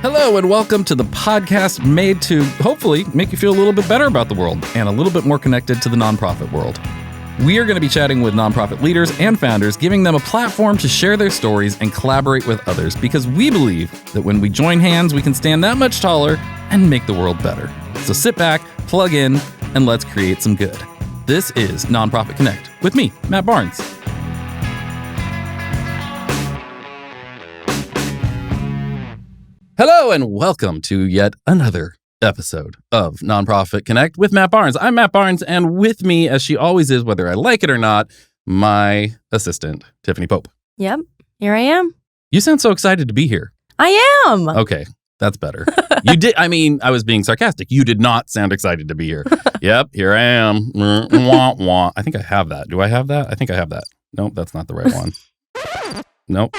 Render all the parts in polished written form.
Hello and welcome to the podcast made to hopefully make you feel a little bit better about the world and a little bit more connected to the nonprofit world. We are going to be chatting with nonprofit leaders and founders, giving them a platform to share their stories and collaborate with others because we believe that when we join hands, we can stand that much taller and make the world better. So sit back, plug in, and let's create some good. This is Nonprofit Connect with me, Matt Barnes. Hello and welcome to yet another episode of Nonprofit Connect with Matt Barnes. I'm Matt Barnes, and with me, as she always is, whether I like it or not, my assistant, Tiffany Pope. Yep, here I am. You sound so excited to be here. I am. Okay, that's better. You did. I mean, I was being sarcastic. You did not sound excited to be here. Yep, here I am. Wah, wah. I think I have that. Do I have that? I think I have that. Nope, that's not the right one. Nope.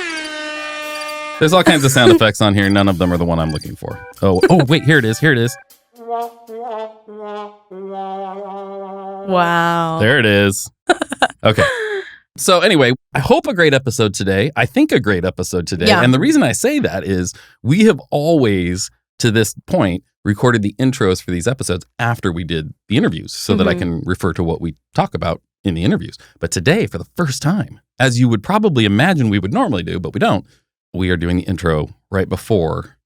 There's all kinds of sound effects on here. None of them are the one I'm looking for. Oh, wait, here it is. Here it is. Wow. There it is. Okay. So anyway, I hope a great episode today. I think a great episode today. Yeah. And the reason I say that is we have always, to this point, recorded the intros for these episodes after we did the interviews so that I can refer to what we talk about in the interviews. But today, for the first time, as you would probably imagine we would normally do, but we don't, we are doing the intro right before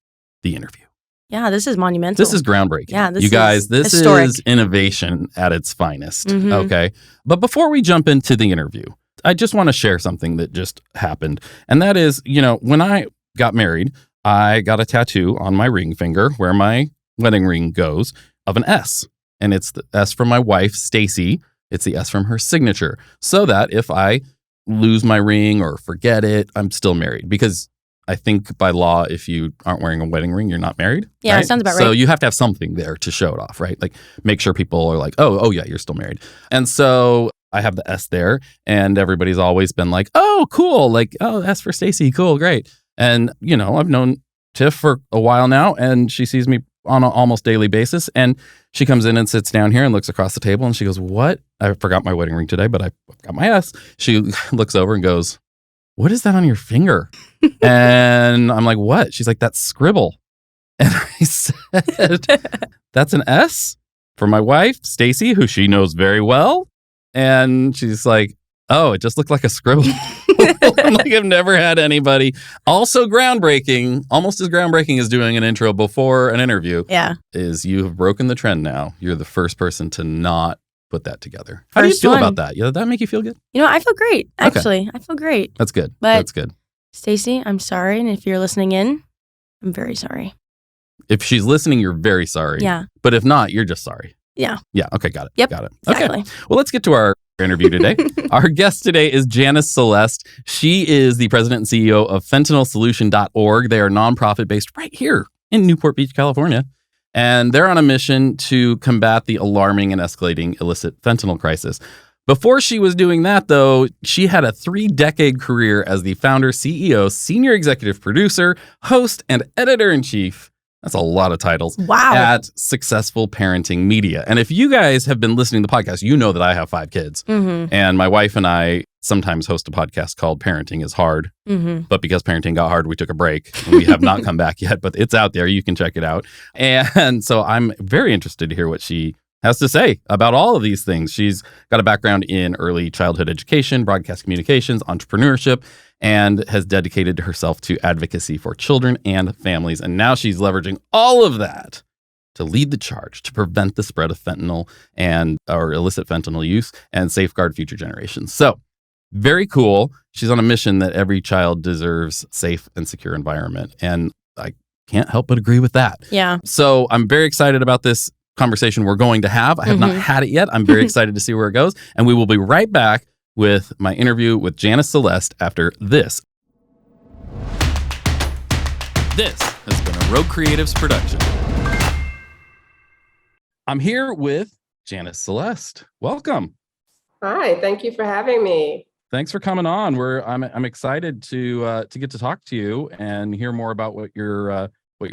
the interview. Yeah, this is monumental. This is groundbreaking. Yeah, you guys, this historic. is innovation at its finest. Okay. But before we jump into the interview, I just want to share something that just happened. And that is, when I got married, I got a tattoo on my ring finger where my wedding ring goes of an S. And it's the S from my wife, Stacy. It's the S from her signature. So that if I lose my ring or forget it, I'm still married. Because I think by law, if you aren't wearing a wedding ring, you're not married. Yeah, right? That sounds about right. So you have to have something there to show it off, right? Like make sure people are like, oh yeah, you're still married. And so I have the S there, and everybody's always been like, oh, cool. Like, oh, S for Stacy. Cool, great. And, I've known Tiff for a while now, and she sees me on an almost daily basis. And she comes in and sits down here and looks across the table, and she goes, what? I forgot my wedding ring today, but I got my S. She looks over and goes, what is that on your finger? And I'm like, what? She's like, that's scribble. And I said, that's an S for my wife, Stacy, who she knows very well. And she's like, oh, it just looked like a scribble. I'm like, I've never had anybody. Also groundbreaking, almost as groundbreaking as doing an intro before an interview. Yeah. Is you have broken the trend now. You're the first person to not put that together. How do you feel about that? Did that make you feel good? I feel great. Actually, okay. I feel great. That's good. But that's good. Stacy, I'm sorry. And if you're listening in, I'm very sorry. If she's listening, you're very sorry. Yeah. But if not, you're just sorry. Yeah. Yeah. Okay. Got it. Yep. Got it. Exactly. Okay. Well, let's get to our interview today. Our guest today is Janice Celeste. She is the president and CEO of fentanylsolution.org. They are nonprofit based right here in Newport Beach, California. And they're on a mission to combat the alarming and escalating illicit fentanyl crisis. Before she was doing that, though, she had a 3-decade career as the founder, CEO, senior executive producer, host, and editor-in-chief. That's a lot of titles. Wow. At Successful Parenting Media. And if you guys have been listening to the podcast, you know that I have 5 kids. And my wife and I sometimes host a podcast called Parenting is Hard. But because parenting got hard, we took a break. We have not come back yet, but it's out there. You can check it out. And so I'm very interested to hear what she has to say about all of these things. She's got a background in early childhood education, broadcast communications, entrepreneurship, and has dedicated herself to advocacy for children and families. And now she's leveraging all of that to lead the charge to prevent the spread of fentanyl or illicit fentanyl use and safeguard future generations. So very cool. She's on a mission that every child deserves safe and secure environment. And I can't help but agree with that. Yeah. So I'm very excited about this conversation we're going to have. I have not had it yet. I'm very excited to see where it goes. And we will be right back with my interview with Janice Celeste after this. This has been a Rogue Creatives production. I'm here with Janice Celeste. Welcome. Hi, thank you for having me. Thanks for coming on. I'm excited to get to talk to you and hear more about what you're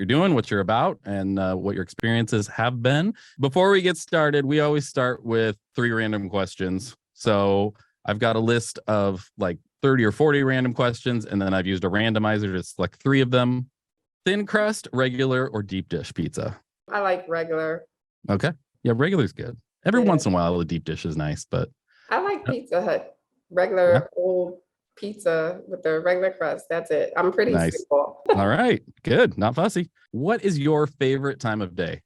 doing, what you're about, and what your experiences have been. Before we get started, we always start with 3 random questions. So I've got a list of like 30 or 40 random questions, and then I've used a randomizer to select 3 of them. Thin crust, regular, or deep dish pizza? I like regular. Okay. Yeah, regular's good. Every Yeah. once in a while, a deep dish is nice, but I like uh, Pizza Hut. yeah, Regular old pizza with the regular crust. That's it. I'm pretty nice. simple. All right. Good. Not fussy. What is your favorite time of day?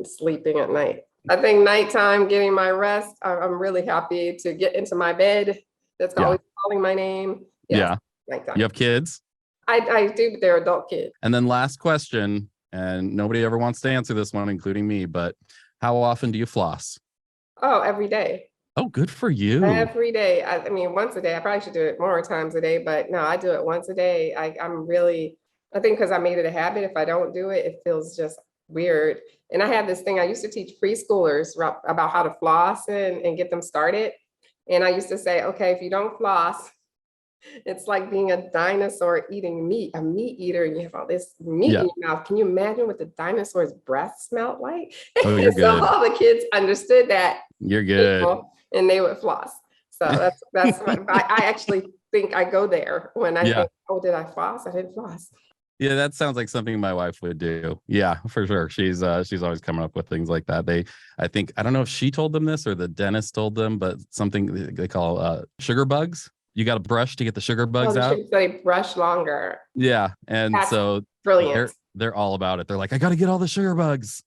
Sleeping at night. I think nighttime, getting my rest. I'm really happy to get into my bed. That's Yeah. always calling my name. Yes, Yeah. You nighttime. have kids? I do, but they're adult kids. And then last question, and nobody ever wants to answer this one, including me, but how often do you floss? Oh, every day. Oh, good for you. Every day. I mean, once a day. I probably should do it more times a day, but no, I do it once a day. I think because I made it a habit. If I don't do it, it feels just weird. And I had this thing, I used to teach preschoolers about how to floss and get them started. And I used to say, okay, if you don't floss, it's like being a dinosaur eating meat, a meat eater, and you have all this meat Yeah. in your mouth. Can you imagine what the dinosaur's breath smelled like? Oh, you're So good. all the kids understood that, You're good. and they would floss. So that's what I actually think I go there when I Yeah. think, oh, did I floss? I didn't floss. Yeah, that sounds like something my wife would do. Yeah, for sure. She's always coming up with things like that. I don't know if she told them this or the dentist told them, but something they call sugar bugs. You got to brush to get the sugar Oh, bugs they out. should say brush longer. Yeah, and That's so brilliant. they're all about it. They're like, I got to get all the sugar bugs.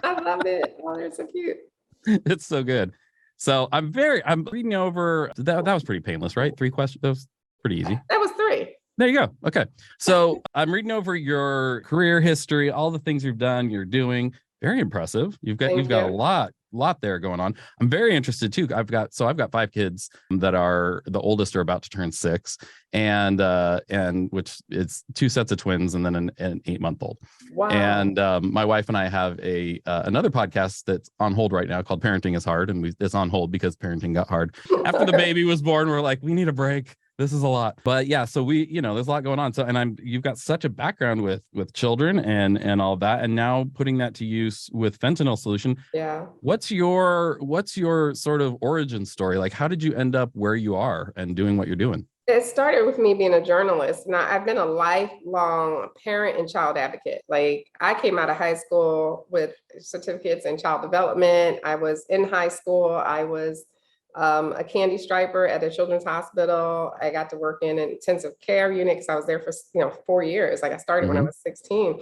I love it. Oh, they're so cute. It's so good. So I'm reading over that. That was pretty painless, right? 3 questions. That was pretty easy. That was 3. There you go. Okay. So I'm reading over your career history, all the things you've done, you're doing. Very impressive. You've got Thank a you. lot there going on. I'm very interested too. I've got 5 kids that are the oldest are about to turn 6, and which it's 2 sets of twins and then an 8-month-old. Wow. And my wife and I have another podcast that's on hold right now called Parenting is Hard, and it's on hold because parenting got hard after the baby was born. We're like, we need a break. This is a lot. But yeah, so there's a lot going on. So, and you've got such a background with children and all that, and now putting that to use with fentanyl solution. Yeah. What's your sort of origin story? Like, how did you end up where you are and doing what you're doing? It started with me being a journalist. Now, I've been a lifelong parent and child advocate. Like, I came out of high school with certificates in child development. I was in high school. I was a candy striper at a children's hospital. I got to work in an intensive care unit because I was there for 4 years. Like, I started when I was 16.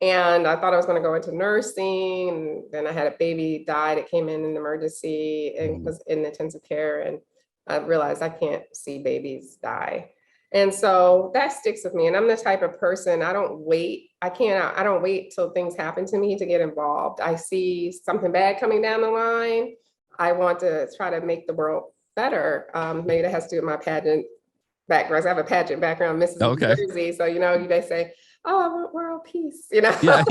And I thought I was going to go into nursing. And then I had a baby died. It came in an emergency and was in intensive care. And I realized I can't see babies die. And so that sticks with me. And I'm the type of person, I don't wait. I don't wait till things happen to me to get involved. I see something bad coming down the line. I want to try to make the world better. Maybe that has to do with my pageant background. I have a pageant background, Mississippi, Okay. Jersey. So, they say, oh, I want world peace, Yeah. So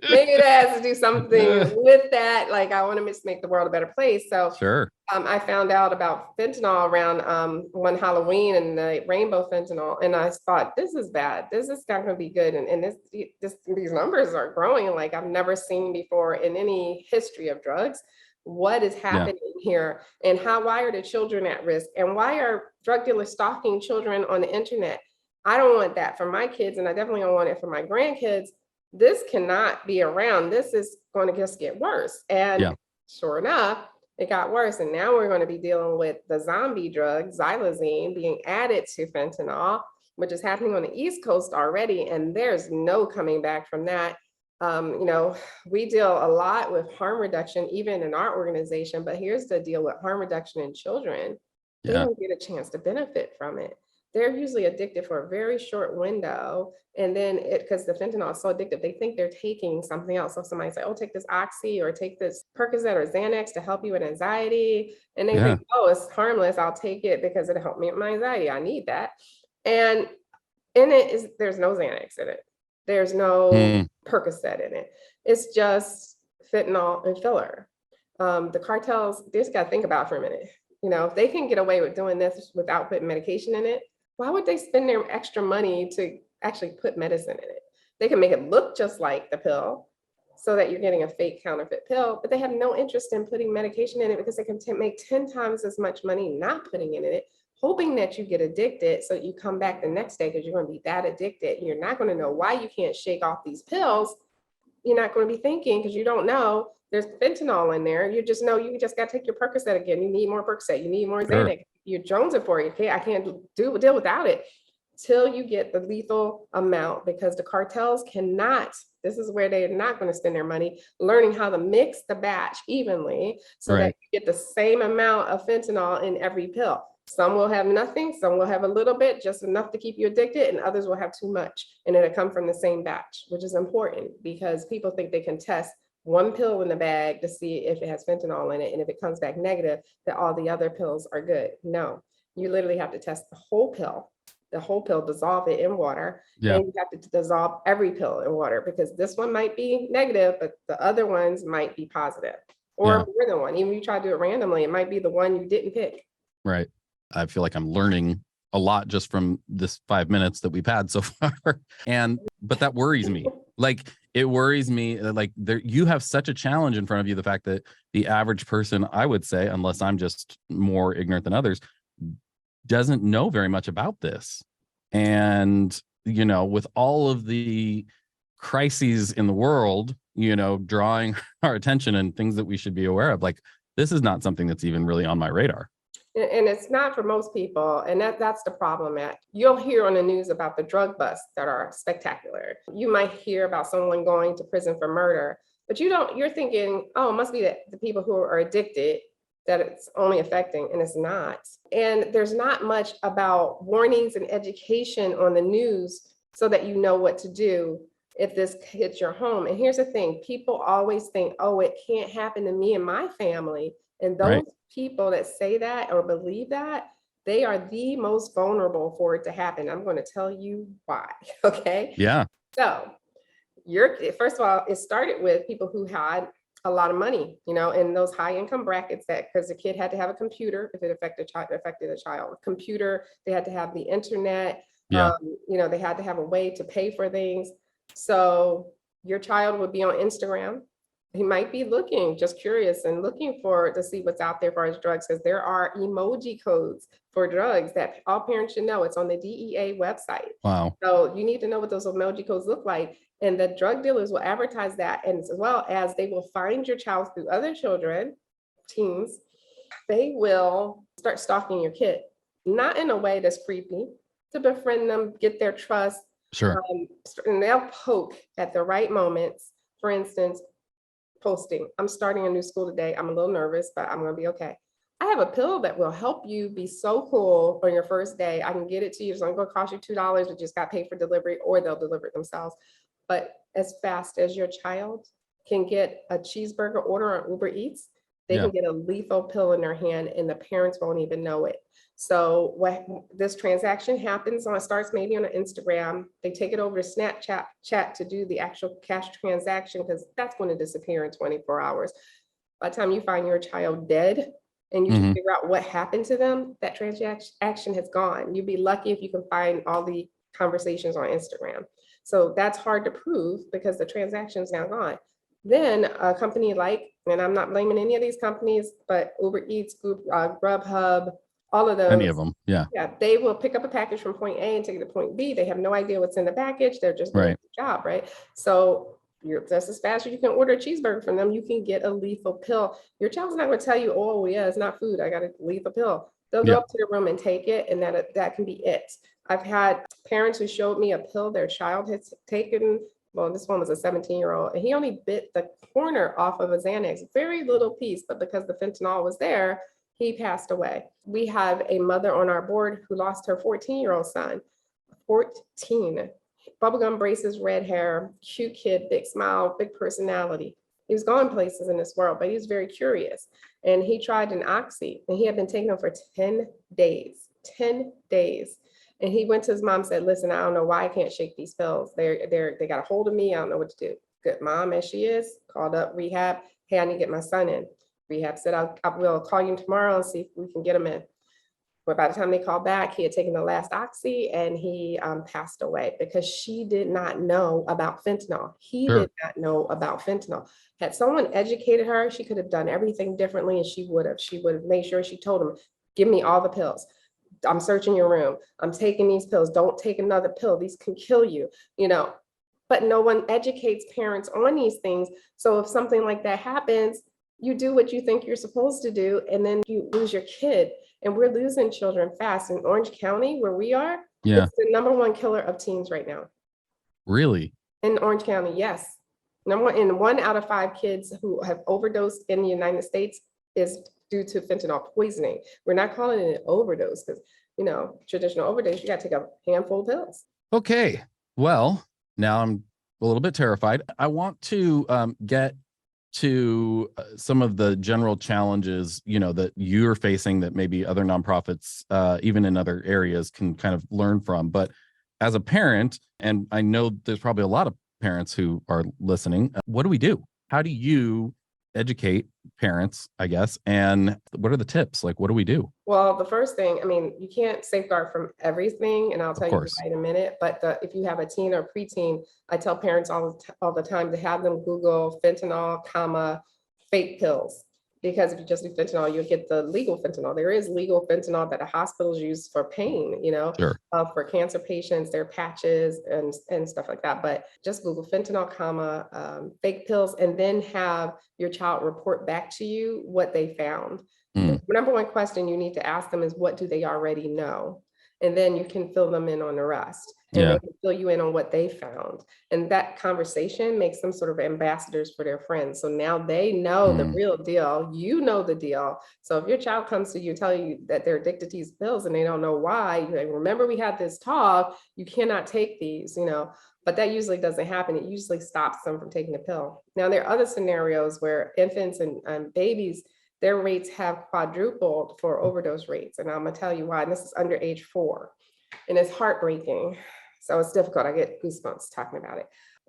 maybe that has to do something with that. Like, I want to just make the world a better place. So Sure. I found out about fentanyl around one Halloween and the rainbow fentanyl. And I thought, this is bad. This is not going to be good. And these numbers are growing like I've never seen before in any history of drugs. What is happening here, and why are the children at risk, and why are drug dealers stalking children on the internet? I don't want that for my kids, and I definitely don't want it for my grandkids. This cannot be around. This is going to just get worse. And sure enough, it got worse. And now we're going to be dealing with the zombie drug, xylazine, being added to fentanyl, which is happening on the East Coast already. And there's no coming back from that. We deal a lot with harm reduction, even in our organization, but here's the deal with harm reduction in children. They don't get a chance to benefit from it. They're usually addicted for a very short window. And then because the fentanyl is so addictive, they think they're taking something else. So somebody say, oh, take this Oxy or take this Percocet or Xanax to help you with anxiety. And they think, oh, it's harmless. I'll take it because it'll help me with my anxiety. I need that. And there's no Xanax in it. There's no Percocet in it. It's just fentanyl and filler. The cartels, they just got to think about it for a minute. If they can get away with doing this without putting medication in it, why would they spend their extra money to actually put medicine in it? They can make it look just like the pill so that you're getting a fake counterfeit pill, but they have no interest in putting medication in it because they can make 10 times as much money not putting it in it, hoping that you get addicted so you come back the next day because you're going to be that addicted. You're not going to know why you can't shake off these pills. You're not going to be thinking because you don't know there's fentanyl in there. You just know you just got to take your Percocet again. You need more Percocet. You need more Sure. Xanax. You're jonesing for it. Okay, I can't deal without it till you get the lethal amount, because the cartels cannot. This is where they're not going to spend their money learning how to mix the batch evenly so that Right. you get the same amount of fentanyl in every pill. Some will have nothing, some will have a little bit, just enough to keep you addicted, and others will have too much. And it'll come from the same batch, which is important because people think they can test one pill in the bag to see if it has fentanyl in it. And if it comes back negative, that all the other pills are good. No, you literally have to test the whole pill, dissolve it in water. Yeah. And you have to dissolve every pill in water because this one might be negative, but the other ones might be positive, or Yeah. more than one. Even if you try to do it randomly, it might be the one you didn't pick. Right. I feel like I'm learning a lot just from this 5 minutes that we've had so far. But that worries me. Like, it worries me. Like, you have such a challenge in front of you. The fact that the average person, I would say, unless I'm just more ignorant than others, doesn't know very much about this. And, with all of the crises in the world, drawing our attention and things that we should be aware of, like, this is not something that's even really on my radar. And it's not for most people. And that's the problem. You'll hear on the news about the drug busts that are spectacular. You might hear about someone going to prison for murder, but you're thinking, oh, it must be the people who are addicted that it's only affecting, and it's not. And there's not much about warnings and education on the news so that you know what to do if this hits your home. And here's the thing, people always think, oh, it can't happen to me and my family. And those Right. people that say that or believe that, they are the most vulnerable for it to happen. I'm going to tell you why. Okay. Yeah. So first of all, it started with people who had a lot of money, in those high income brackets, that because the kid had to have a computer if it affected a child. Computer, they had to have the internet. Yeah. They had to have a way to pay for things. So your child would be on Instagram. He might be looking, just curious and looking to see what's out there for his drugs, because there are emoji codes for drugs that all parents should know. It's on the DEA website. Wow. So you need to know what those emoji codes look like. And the drug dealers will advertise that, and as well as they will find your child through other children, teens. They will start stalking your kid, not in a way that's creepy, to befriend them, get their trust. Sure. And they'll poke at the right moments. For instance, posting, I'm starting a new school today. I'm a little nervous, but I'm going to be okay. I have a pill that will help you be so cool on your first day. I can get it to you. It's only going to cost you $2. You just got paid for delivery, or they'll deliver it themselves. But as fast as your child can get a cheeseburger order on Uber Eats, they can get a lethal pill in their hand, and the parents won't even know it. So what this transaction happens on, it starts maybe on an Instagram. They take it over to Snapchat to do the actual cash transaction, because that's going to disappear in 24 hours. By the time you find your child dead and you figure out what happened to them, that transaction has gone. You'd be lucky if you can find all the conversations on Instagram. So that's hard to prove because the transaction is now gone. Then a company like, and I'm not blaming any of these companies, but Uber Eats, Grubhub, all of those. Any of them. Yeah. Yeah, they will pick up a package from point A and take it to point B. They have no idea what's in the package. They're just doing their job, right? So you're just as fast as you can order a cheeseburger from them, you can get a lethal pill. Your child's not going to tell you, oh yeah, it's not food, I got a lethal pill. They'll go up to their room and take it, and that can be it. I've had parents who showed me a pill their child had taken. Well, this one was a 17-year-old, and he only bit the corner off of a Xanax, very little piece, but because the fentanyl was there, he passed away. We have a mother on our board who lost her 14-year-old son. 14, bubblegum braces, red hair, cute kid, big smile, big personality. He was going places in this world, but he was very curious. And he tried an oxy, and he had been taking them for 10 days. 10 days. And he went to his mom and said, listen, I don't know why I can't shake these pills. They got a hold of me. I don't know what to do. Good mom, as she is, called up rehab. Hey, I need to get my son in. Rehab said, I will call you tomorrow and see if we can get him in. But by the time they called back, he had taken the last oxy, and he passed away because she did not know about fentanyl. He did not know about fentanyl. Had someone educated her, she could have done everything differently, and she would have made sure she told him, give me all the pills. I'm searching your room. I'm taking these pills. Don't take another pill. These can kill you, you know. But no one educates parents on these things. So if something like that happens, you do what you think you're supposed to do, and then you lose your kid. And we're losing children fast. In Orange County, where we are, Yeah. it's the #1 killer of teens right now. Really? In Orange County, yes. Number one, and 1 out of 5 kids who have overdosed in the United States is due to fentanyl poisoning. We're not calling it an overdose because, you know, traditional overdose, you got to take a handful of pills. Okay. Well, now I'm a little bit terrified. I want to get to some of the general challenges, you know, that you're facing that maybe other nonprofits, even in other areas, can kind of learn from. But as a parent, and I know there's probably a lot of parents who are listening, what do we do? How do you educate parents, I guess? And what are the tips? Like, what do we do? Well, the first thing, I mean, you can't safeguard from everything, and I'll tell you course. why in a minute. But if you have a teen or preteen, I tell parents all the time to have them Google fentanyl, fake pills. Because if you just do fentanyl, you'll get the legal fentanyl. There is legal fentanyl that the hospitals use for pain, you know, Sure. for cancer patients, their patches and stuff like that. But just Google fentanyl, fake pills, and then have your child report back to you what they found. The #1 question you need to ask them is, what do they already know? And then you can fill them in on the rest. And Yeah. they can fill you in on what they found. And that conversation makes them sort of ambassadors for their friends. So now they know the real deal. You know the deal. So if your child comes to you, tell you that they're addicted to these pills and they don't know why, you like, remember we had this talk, you cannot take these, you know. But that usually doesn't happen. It usually stops them from taking the pill. Now, there are other scenarios where infants and babies, their rates have quadrupled for overdose rates. And I'm gonna tell you why. And this is under age 4. And it's heartbreaking. So it's difficult. I get goosebumps talking about it.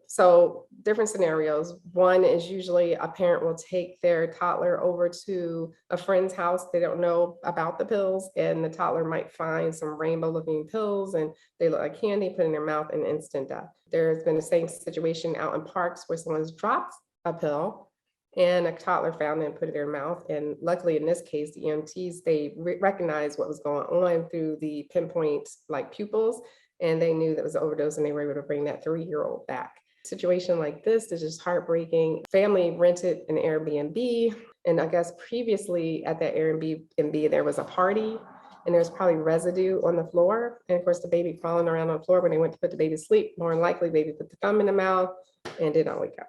So different scenarios. One is usually a parent will take their toddler over to a friend's house. They don't know about the pills, and the toddler might find some rainbow looking pills and they look like candy, put in their mouth, and instant death. There's been the same situation out in parks where someone's dropped a pill and a toddler found it and put it in their mouth. And luckily in this case, the EMTs, they recognized what was going on through the pinpoint like pupils, and they knew that was an overdose, and they were able to bring that 3-year-old back. Situation like this is just heartbreaking. Family rented an Airbnb, and I guess previously at that Airbnb, there was a party, and there's probably residue on the floor. And of course, the baby crawling around on the floor when they went to put the baby to sleep, more than likely, baby put the thumb in the mouth and did not wake up.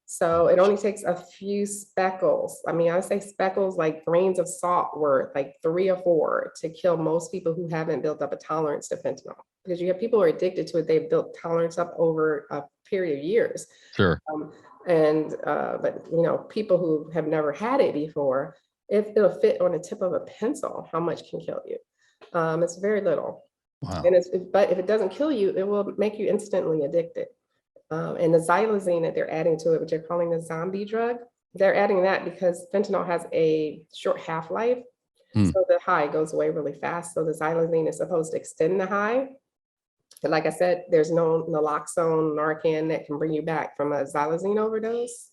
So it only takes a few speckles. I mean, I say speckles like grains of salt worth, like 3 or 4, to kill most people who haven't built up a tolerance to fentanyl. Because you have people who are addicted to it, they've built tolerance up over a period of years. Sure. But you know, people who have never had it before, if it'll fit on the tip of a pencil, how much can kill you? It's very little. Wow. But if it doesn't kill you, it will make you instantly addicted. And the xylazine that they're adding to it, which they're calling the zombie drug, they're adding that because fentanyl has a short half-life. So the high goes away really fast. So the xylazine is supposed to extend the high. And like I said, there's no naloxone, Narcan that can bring you back from a xylazine overdose.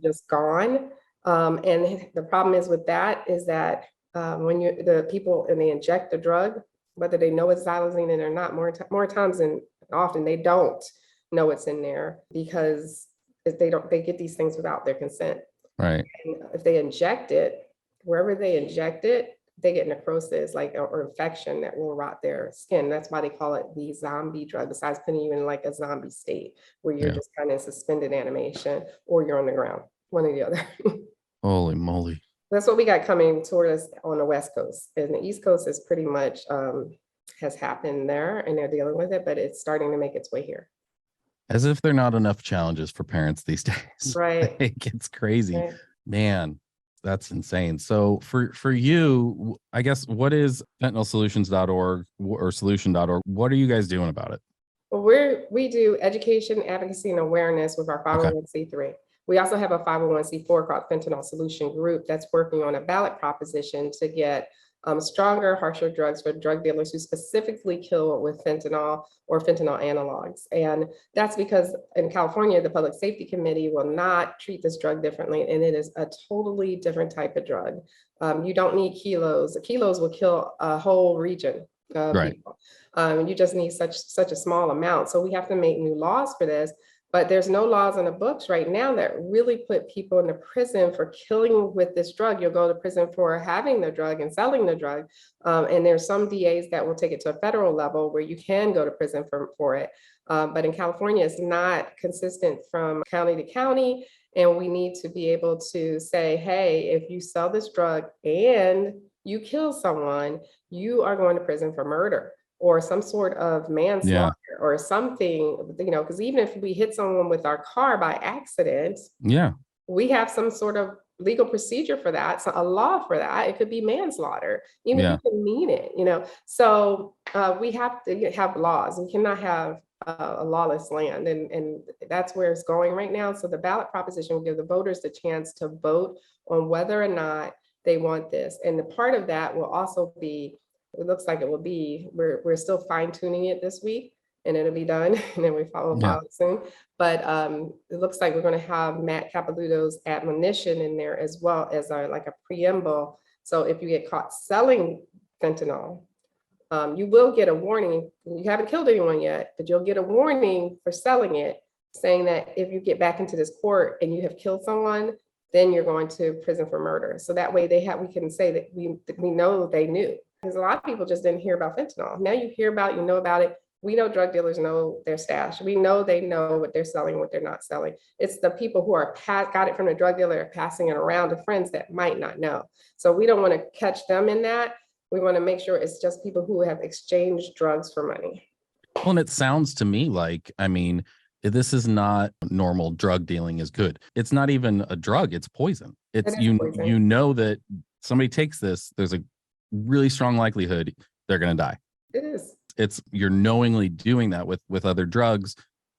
Just gone. And the problem is with that is that when the people and they inject the drug, whether they know it's xylazine and or not, more times than often they don't know it's in there, because if they get these things without their consent. Right. And if they inject it, wherever they inject it, they get necrosis, like or infection that will rot their skin. That's why they call it the zombie drug, besides putting you in like a zombie state where you're just kind of suspended animation or you're on the ground, one or the other. Holy moly. That's what we got coming toward us on the West Coast. And the East Coast is pretty much has happened there, and they're dealing with it, but it's starting to make its way here. As if there are not enough challenges for parents these days. Right. It's crazy. Right. Man, that's insane. So for you, I guess, what is fentanylsolutions.org or solution.org? What are you guys doing about it? Well, we do education, advocacy, and awareness with our 501c3. We also have a 501c4 called Fentanyl Solution Group that's working on a ballot proposition to get stronger, harsher drugs for drug dealers who specifically kill with fentanyl or fentanyl analogs. And that's because in California, the Public Safety Committee will not treat this drug differently, and it is a totally different type of drug. You don't need kilos. Kilos will kill a whole region of Right. people. You just need such a small amount. So we have to make new laws for this. But there's no laws in the books right now that really put people into prison for killing with this drug. You'll go to prison for having the drug and selling the drug. And there's some DAs that will take it to a federal level where you can go to prison for it. But in California, it's not consistent from county to county. And we need to be able to say, hey, if you sell this drug and you kill someone, you are going to prison for murder or some sort of manslaughter or something, because even if we hit someone with our car by accident, we have some sort of legal procedure for that, so a law for that. It could be manslaughter, even if you can mean it, So we have to have laws. We cannot have a lawless land, and that's where it's going right now. So the ballot proposition will give the voters the chance to vote on whether or not they want this. And the part of that will also be, it looks like it will be, we're still fine tuning it this week, and it'll be done, and then we file it soon. But it looks like we're going to have Matt Capilouto's admonition in there as well as like a preamble. So if you get caught selling fentanyl, you will get a warning. You haven't killed anyone yet, but you'll get a warning for selling it, saying that if you get back into this court and you have killed someone, then you're going to prison for murder. So that way we can say that we know they knew. Because a lot of people just didn't hear about fentanyl. Now you hear about, you know about it. We know drug dealers know their stash. We know they know what they're selling, what they're not selling. It's the people who are got it from the drug dealer, passing it around to friends that might not know. So we don't want to catch them in that. We want to make sure it's just people who have exchanged drugs for money. Well, and it sounds to me like, this is not normal drug dealing is good. It's not even a drug, it's poison. It's poison. You know that somebody takes this, there's a really strong likelihood they're going to die. It is. It's you're knowingly doing that with other drugs,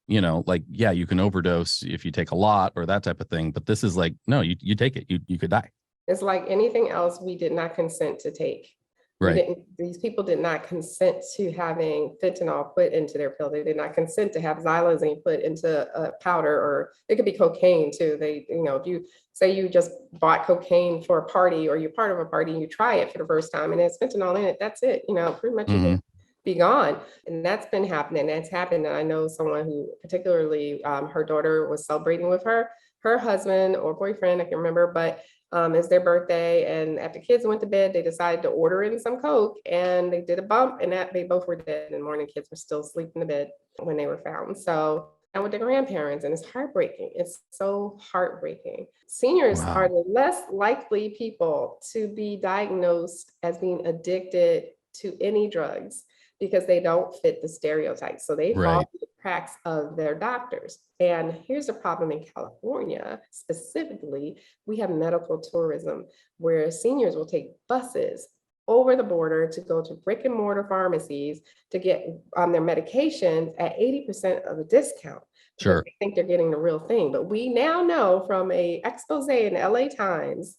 you can overdose if you take a lot or that type of thing. But this is like, no, you take it, you could die. It's like anything else we did not consent to take. Right. These people did not consent to having fentanyl put into their pill. They did not consent to have xylazine put into a powder, or it could be cocaine too. If you say you just bought cocaine for a party, or you're part of a party and you try it for the first time and there's fentanyl in it, that's it. Pretty much you can be gone. And that's been happening. That's happened. And I know someone who particularly, her daughter was celebrating with her husband or boyfriend, I can't remember, but it's their birthday, and after kids went to bed, they decided to order in some Coke, and they did a bump, and they both were dead. And the morning, kids were still asleep in the bed when they were found. So, and with the grandparents, and it's heartbreaking. It's so heartbreaking. Seniors are the less likely people to be diagnosed as being addicted to any drugs because they don't fit the stereotypes. So they fall through the cracks of their doctors. And here's the problem in California, specifically, we have medical tourism where seniors will take buses over the border to go to brick and mortar pharmacies to get their medications at 80% of a discount. Sure. They think they're getting the real thing. But we now know from a expose in the LA Times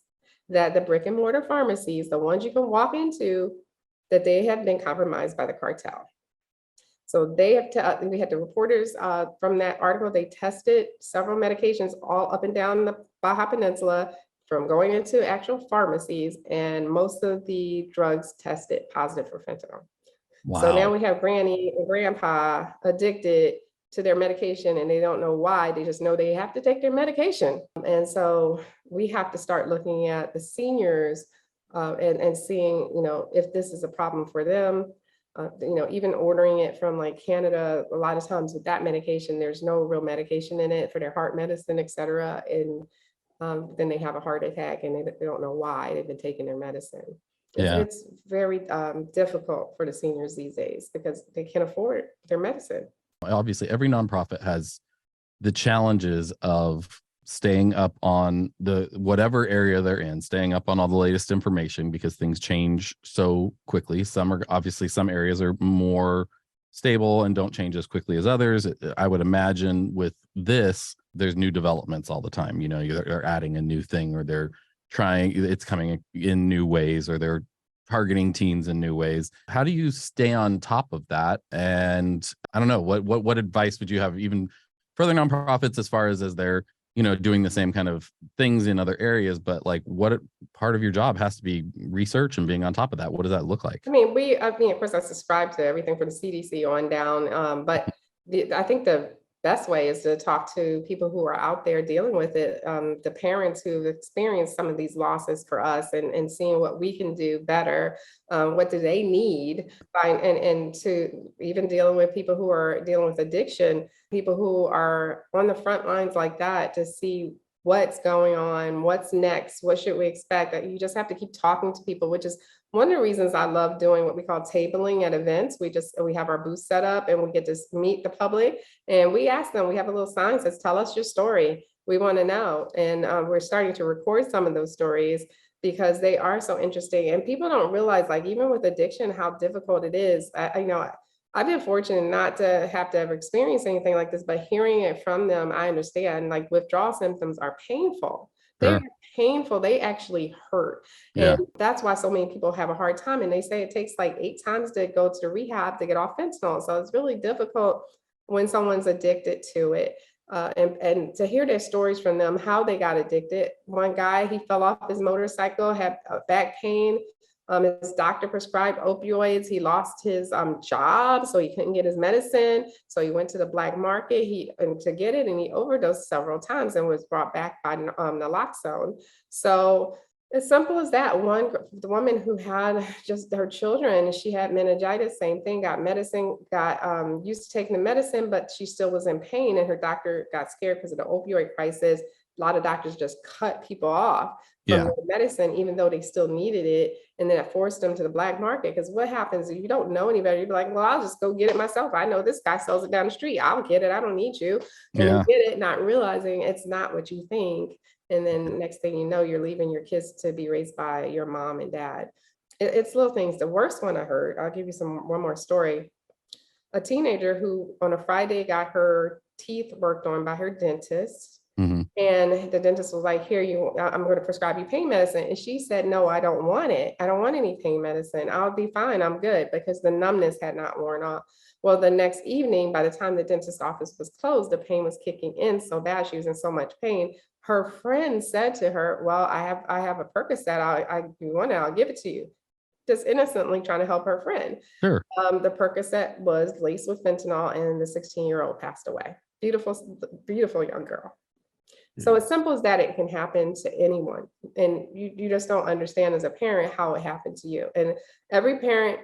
that the brick and mortar pharmacies, the ones you can walk into, that they have been compromised by the cartel. So we had the reporters from that article, they tested several medications all up and down the Baja Peninsula from going into actual pharmacies, and most of the drugs tested positive for fentanyl. Wow. So now we have granny and grandpa addicted to their medication, and they don't know why. They just know they have to take their medication. And so we have to start looking at the seniors and seeing, if this is a problem for them. Even ordering it from like Canada, a lot of times with that medication, there's no real medication in it for their heart medicine, et cetera. And then they have a heart attack and they don't know why they've been taking their medicine. It's very difficult for the seniors these days because they can't afford their medicine. Obviously, every nonprofit has the challenges of staying up on the whatever area they're in, staying up on all the latest information because things change so quickly. Some areas are more stable and don't change as quickly as others. I would imagine with this, there's new developments all the time. They're adding a new thing, or they're trying, it's coming in new ways, or they're targeting teens in new ways. How do you stay on top of that? And I don't know, what advice would you have even for other nonprofits as far as they're, doing the same kind of things in other areas, but like what part of your job has to be research and being on top of that? What does that look like? Of course, I subscribe to everything from the CDC on down. But I think the best way is to talk to people who are out there dealing with it, the parents who've experienced some of these losses for us, and seeing what we can do better. What do they need? And to even dealing with people who are dealing with addiction, people who are on the front lines like that, to see what's going on, what's next, what should we expect. That you just have to keep talking to people, which is one of the reasons I love doing what we call tabling at events. We have our booth set up and we get to meet the public, and we ask them, we have a little sign that says, tell us your story. We want to know. And we're starting to record some of those stories because they are so interesting. And people don't realize, like, even with addiction, how difficult it is. I've been fortunate not to have to ever experience anything like this, but hearing it from them, I understand, like, withdrawal symptoms are painful. They're Sure. painful. They actually hurt. Yeah. And that's why so many people have a hard time. And they say it takes like 8 times to go to rehab to get off fentanyl. So it's really difficult when someone's addicted to it. And to hear their stories from them, how they got addicted. One guy, he fell off his motorcycle, had back pain. His doctor prescribed opioids. He lost his job, so he couldn't get his medicine. So he went to the black market to get it, and he overdosed several times and was brought back by naloxone. So as simple as that. The woman who had just her children, she had meningitis, same thing, got medicine, got used to taking the medicine, but she still was in pain, and her doctor got scared because of the opioid crisis. A lot of doctors just cut people off from the medicine, even though they still needed it. And then it forced them to the black market. Because what happens if you don't know any better? You'd be like, well, I'll just go get it myself. I know this guy sells it down the street. I'll get it. I don't need you. And you get it, not realizing it's not what you think. And then next thing you know, you're leaving your kids to be raised by your mom and dad. It's little things. The worst one I heard, I'll give you one more story. A teenager who on a Friday got her teeth worked on by her dentist. Mm-hmm. And the dentist was like, here, I'm going to prescribe you pain medicine. And she said, no, I don't want it. I don't want any pain medicine. I'll be fine. I'm good, because the numbness had not worn off. Well, the next evening, by the time the dentist's office was closed, the pain was kicking in so bad. She was in so much pain. Her friend said to her, well, I have a Percocet. You want it, I'll give it to you. Just innocently trying to help her friend. Sure. The Percocet was laced with fentanyl, and the 16-year-old passed away. Beautiful, beautiful young girl. So as simple as that, it can happen to anyone. And you just don't understand as a parent how it happened to you. And every parent,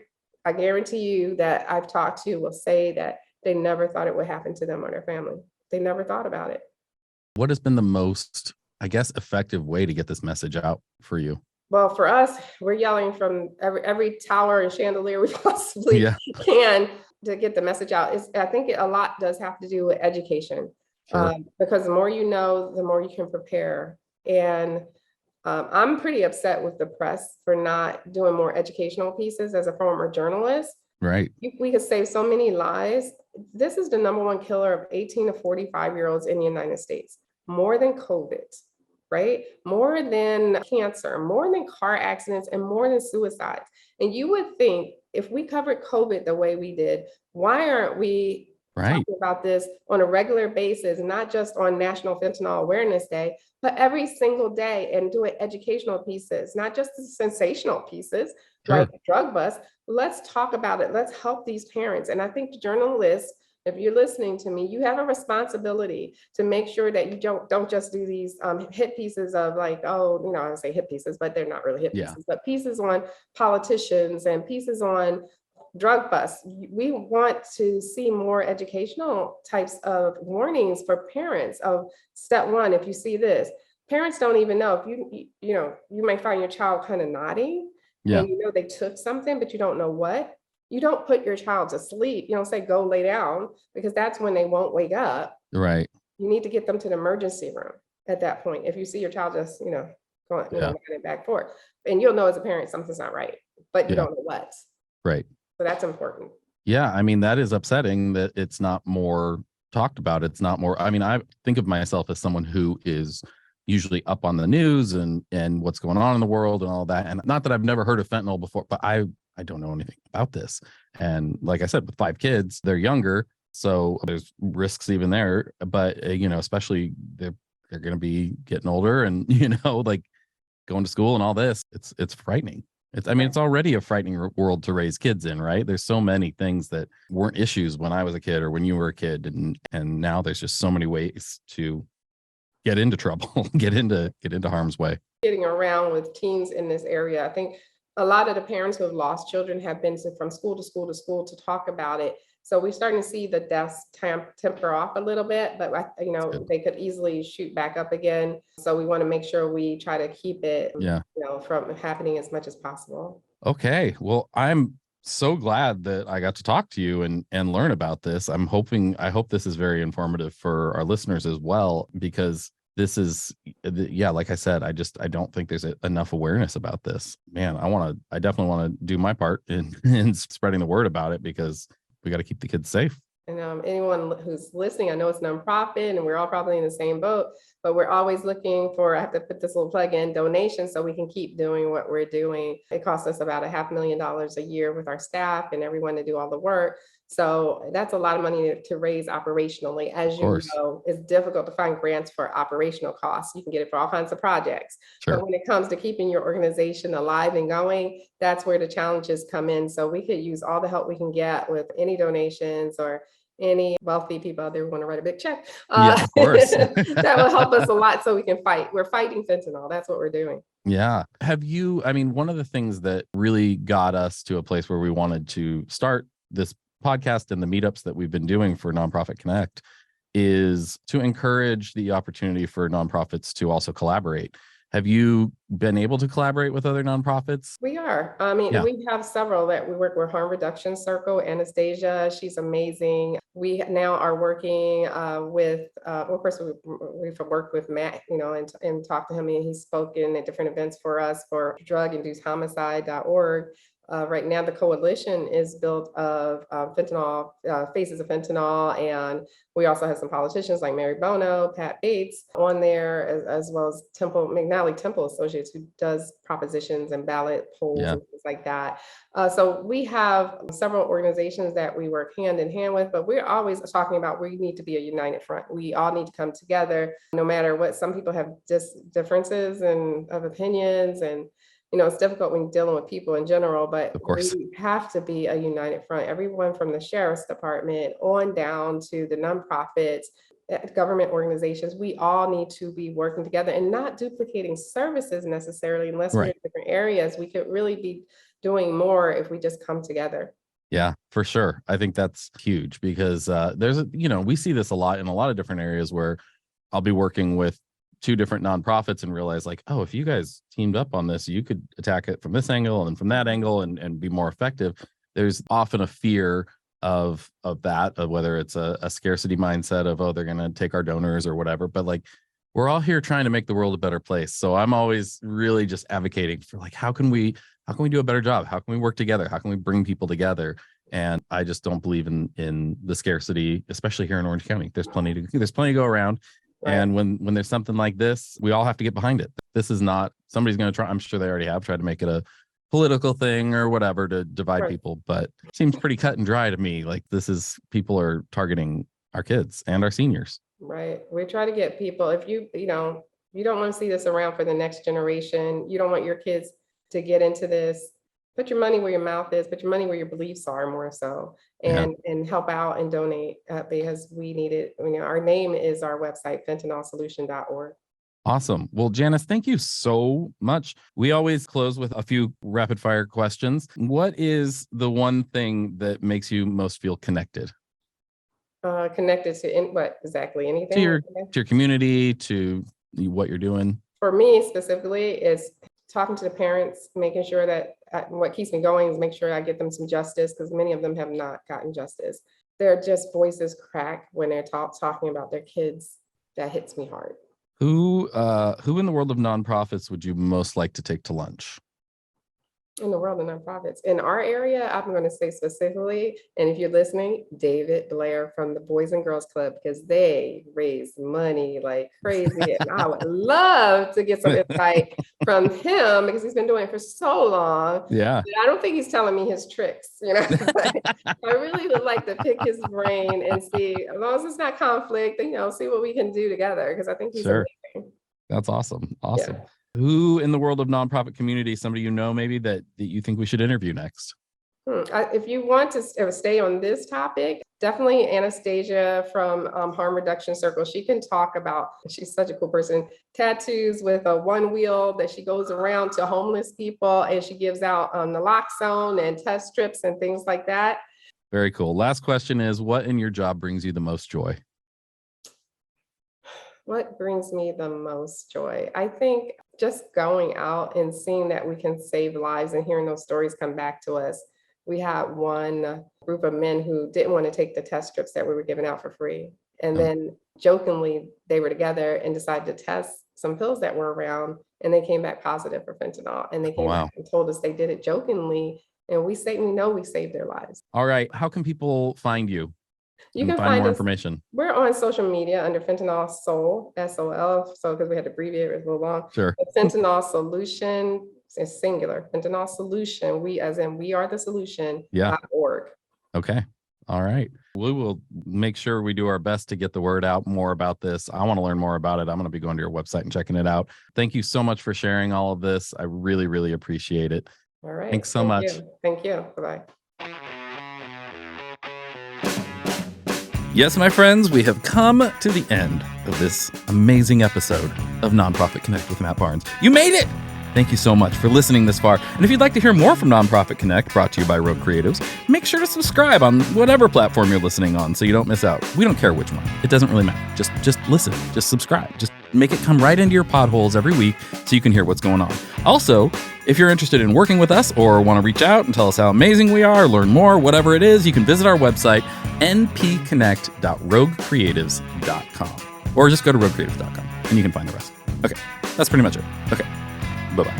I guarantee you, that I've talked to will say that they never thought it would happen to them or their family. They never thought about it. What has been the most, I guess, effective way to get this message out for you? Well, for us, we're yelling from every tower and chandelier we possibly can to get the message out. I think a lot does have to do with education. Sure. Because the more you know, the more you can prepare. And I'm pretty upset with the press for not doing more educational pieces. As a former journalist, right, we could save so many lives. This is the #1 killer of 18 to 45-year-olds in the United States, more than COVID, right? More than cancer, more than car accidents, and more than suicides. And you would think, if we covered COVID the way we did, why aren't we talking about this on a regular basis, not just on National Fentanyl Awareness Day, but every single day, and doing educational pieces, not just the sensational pieces, like drug bust. Let's talk about it. Let's help these parents. And I think journalists, if you're listening to me, you have a responsibility to make sure that you don't just do these hit pieces of, like, I say hit pieces, but they're not really hit pieces, but pieces on politicians and pieces on drug busts. We want to see more educational types of warnings for parents of step one. If you see this, parents don't even know. If you might find your child kind of nodding, and they took something, but you don't know what. You don't put your child to sleep. You don't say, go lay down, because that's when they won't wake up. Right. You need to get them to the emergency room at that point. If you see your child just, going back and forth, and you'll know as a parent something's not right, but you don't know what. Right. So that's important. Yeah. I mean, that is upsetting that it's not more talked about. It's not more. I mean, I think of myself as someone who is usually up on the news and what's going on in the world and all that. And not that I've never heard of fentanyl before, but I don't know anything about this. And like I said, with 5 kids, they're younger, so there's risks even there. But especially they're going to be getting older, and like going to school and all this. It's frightening. It's already a frightening world to raise kids in, right? There's so many things that weren't issues when I was a kid or when you were a kid, and now there's just so many ways to get into trouble, get into harm's way. Getting around with teens in this area, I think a lot of the parents who have lost children have been from school to school to school to talk about it. So we're starting to see the deaths temper off a little bit, but they could easily shoot back up again. So we want to make sure we try to keep it, from happening as much as possible. Okay, well, I'm so glad that I got to talk to you and learn about this. I hope this is very informative for our listeners as well, because this is, like I said, I don't think there's enough awareness about this. Man, I definitely want to do my part in spreading the word about it, because we got to keep the kids safe. And anyone who's listening, I know it's nonprofit and we're all probably in the same boat, but we're always looking for, I have to put this little plug in, donations so we can keep doing what we're doing. It costs us about $500,000 a year with our staff and everyone to do all the work. So that's a lot of money to raise operationally. As you know, it's difficult to find grants for operational costs. You can get it for all kinds of projects. Sure. But when it comes to keeping your organization alive and going, that's where the challenges come in. So we could use all the help we can get with any donations or any wealthy people out there who want to write a big check. Yeah, of course. That will help us a lot so we can fight. We're fighting fentanyl. That's what we're doing. Yeah. One of the things that really got us to a place where we wanted to start this podcast and the meetups that we've been doing for Nonprofit Connect is to encourage the opportunity for nonprofits to also collaborate. Have you been able to collaborate with other nonprofits? We are. We have several that we work with. Harm Reduction Circle, Anastasia, she's amazing. We now are working with, of course, we've worked with Matt, and talked to him, and he's spoken at different events for us for druginducedhomicide.org. Right now, the coalition is built of fentanyl, faces of fentanyl, and we also have some politicians like Mary Bono, Pat Bates on there, as well as McNally Temple Associates, who does propositions and ballot polls and things like that. So we have several organizations that we work hand in hand with, but we're always talking about we need to be a united front. We all need to come together, no matter what. Some people have differences of opinions, and it's difficult when you're dealing with people in general, but we have to be a united front. Everyone from the sheriff's department on down to the nonprofits, government organizations, we all need to be working together and not duplicating services necessarily, unless we're in different areas. We could really be doing more if we just come together. Yeah, for sure. I think that's huge, because we see this a lot in a lot of different areas where I'll be working with 2 different nonprofits and realize, like, oh, if you guys teamed up on this, you could attack it from this angle and from that angle and be more effective. There's often a fear of that, of whether it's a scarcity mindset of, oh, they're going to take our donors or whatever. But like, we're all here trying to make the world a better place. So I'm always really just advocating for, like, how can we do a better job? How can we work together? How can we bring people together? And I just don't believe in the scarcity, especially here in Orange County. There's plenty to go around. Right. And when there's something like this, we all have to get behind it. This is not, somebody's going to try, I'm sure they already have tried to make it a political thing or whatever to divide people, but it seems pretty cut and dry to me. Like, people are targeting our kids and our seniors. Right. We try to get people, if you don't want to see this around for the next generation, you don't want your kids to get into this, put your money where your mouth is, put your money where your beliefs are, more so, and help out and donate, because we need it. Our name is our website, fentanylsolution.org. Awesome. Well, Janice, thank you so much. We always close with a few rapid fire questions. What is the one thing that makes you most feel connected? Connected to what exactly? Anything? To your community, to what you're doing? For me specifically, is talking to the parents, making sure that what keeps me going is make sure I get them some justice, because many of them have not gotten justice. Their just voices crack when they're talking about their kids. That hits me hard. Who in the world of nonprofits would you most like to take to lunch? In the world of nonprofits. In our area, I'm going to say specifically, and if you're listening, David Blair from the Boys and Girls Club, because they raise money like crazy. And I would love to get some insight from him because he's been doing it for so long. Yeah. I don't think he's telling me his tricks, but I really would like to pick his brain and see, as long as it's not conflict, see what we can do together, because I think he's amazing. That's awesome. Awesome. Yeah. Who in the world of nonprofit community, somebody maybe that you think we should interview next? If you want to stay on this topic, definitely Anastasia from Harm Reduction Circle. She can talk about, she's such a cool person, tattoos with a one wheel that she goes around to homeless people, and she gives out naloxone and test strips and things like that. Very cool. Last question is, what in your job brings you the most joy? What brings me the most joy? I think just going out and seeing that we can save lives and hearing those stories come back to us. We had one group of men who didn't want to take the test strips that we were giving out for free. And then jokingly, they were together and decided to test some pills that were around, and they came back positive for fentanyl. And they came back and told us they did it jokingly. And we know we saved their lives. All right. How can people find you? You can find more us, information. We're on social media under Fentanyl Sol, SOL. So because we had to abbreviate it, it was a little long. Sure. But Fentanyl Solution is singular. Fentanyl Solution, we as in we are the solution. .org. Okay. All right. We will make sure we do our best to get the word out more about this. I want to learn more about it. I'm going to be going to your website and checking it out. Thank you so much for sharing all of this. I really, really appreciate it. All right. Thanks so much. Thank you. Bye-bye. Yes, my friends, we have come to the end of this amazing episode of Nonprofit Connect with Matt Barnes. You made it! Thank you so much for listening this far. And if you'd like to hear more from Nonprofit Connect, brought to you by Rogue Creatives, make sure to subscribe on whatever platform you're listening on so you don't miss out. We don't care which one. It doesn't really matter. Just listen. Just subscribe. Just make it come right into your potholes every week so you can hear what's going on. Also, if you're interested in working with us or want to reach out and tell us how amazing we are, learn more, whatever it is, you can visit our website, npconnect.roguecreatives.com. Or just go to roguecreatives.com and you can find the rest. Okay, that's pretty much it. Okay, bye-bye.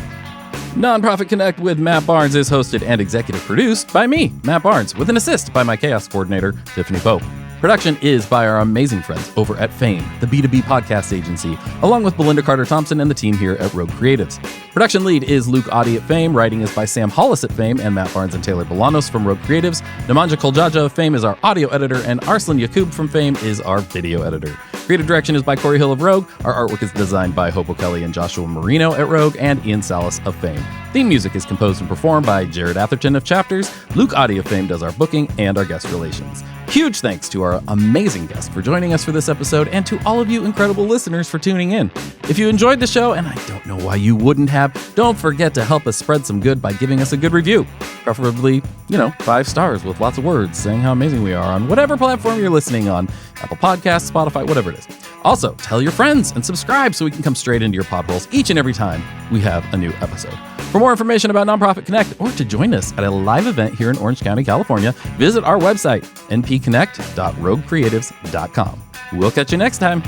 Nonprofit Connect with Matt Barnes is hosted and executive produced by me, Matt Barnes, with an assist by my chaos coordinator, Tiffany Pope. Production is by our amazing friends over at Fame, the B2B podcast agency, along with Belinda Carter-Thompson and the team here at Rogue Creatives. Production lead is Luke Audi at Fame, writing is by Sam Hollis at Fame, and Matt Barnes and Taylor Bolanos from Rogue Creatives. Nemanja Koljaja of Fame is our audio editor, and Arslan Yakub from Fame is our video editor. Creative direction is by Corey Hill of Rogue. Our artwork is designed by Hopo Kelly and Joshua Marino at Rogue, and Ian Salas of Fame. Theme music is composed and performed by Jared Atherton of Chapters. Luke Audi of Fame does our booking and our guest relations. Huge thanks to our amazing guest for joining us for this episode, and to all of you incredible listeners for tuning in. If you enjoyed the show, and I don't know why you wouldn't have, don't forget to help us spread some good by giving us a good review. Preferably, 5 stars with lots of words saying how amazing we are on whatever platform you're listening on. Apple Podcasts, Spotify, whatever it is. Also, tell your friends and subscribe so we can come straight into your potholes each and every time we have a new episode. For more information about Nonprofit Connect or to join us at a live event here in Orange County, California, visit our website, npconnect.roguecreatives.com. We'll catch you next time.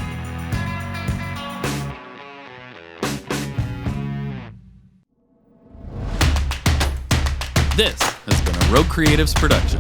This has been a Rogue Creatives production.